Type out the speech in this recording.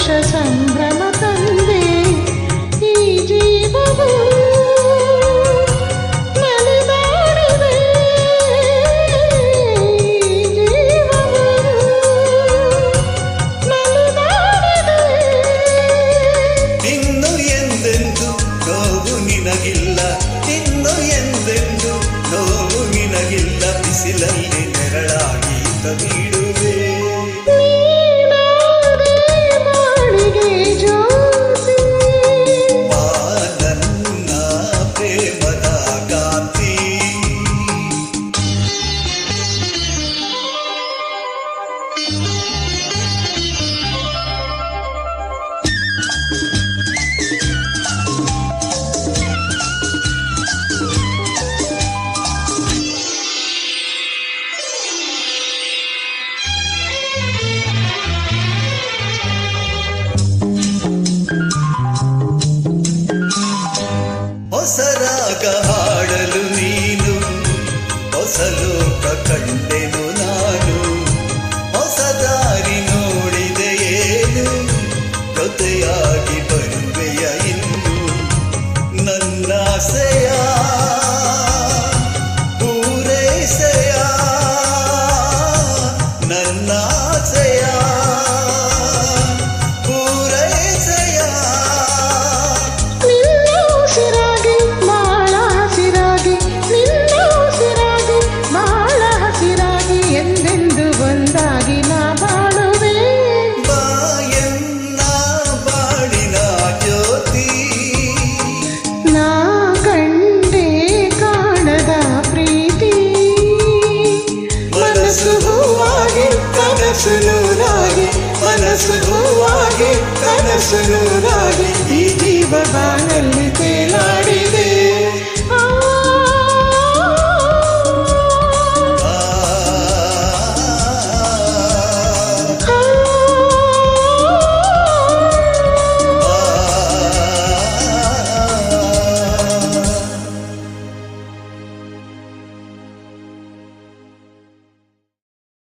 ಸಂತೋಷ ಸಂಭ್ರಮ ತಂದೆ ಈ ಜೀವವು ನಲಿದಾಡಿದೆ ಈ ಜೀವವು ನಲಿದಾಡಿದೆ. ಇನ್ನು ಎಂದೆಂದು ನೋವು ನಿನಗಿಲ್ಲ, ಇನ್ನು ಎಂದೆಂದು ನೋವು ನಿನಗಿಲ್ಲ. ಬಿಸಿಲಲ್ಲಿ ನೆರಳಾಗಿ ನೀಡುವೆ ಮಾಳಿಗೆ ಜ್ಯೋತಿ ನನ್ನ ಪ್ರೇಮದ ಕಾಂತಿ. ಹೊಸ ರಾಗ ಹಾಡಲು ನೀನು, ಹೊಸ ಲೋಕ ಕಂಡೆನು ನಾನು. ಹೊಸ ದಾರಿ ನೋಡಿದೆ ಏನು, ಜೊತೆಯಾಗಿ ಬರುವೆಯ ಇನ್ನು. ನನ್ನಾಸೆಯ ಪೂರೈಸೆಯ, ನನ್ನಾಸೆಯ ಪೂರೈಸೆಯ. ನಿನ್ನ ಉಸಿರಾಗಿ ಬಾಳ ಹಸಿರಾಗಿ, ನಿನ್ನ ಉಸಿರಾಗಿ ಬಾಳ ಹಸಿರಾಗಿ ಎಂದೆಂದು ಒಂದಾಗಿ ನಾ ಬಾಳುವೆ. ಬಾಯನ್ನ ಬಾಳಿನ ಜ್ಯೋತಿ, ನಾ ಕಂಡೆ ಕಾಣದ ಪ್ರೀತಿ. ಮನಸ್ಸು ಹೂವಾಗಿ ಕನಸು ನೂರಾಗಿ, ಮನಸ್ಸು ಹೂವಾಗಿ ಕನಸು ನೂರಾಗಿ ಈ ಜೀವ ಬಾಳಲ್ಲಿ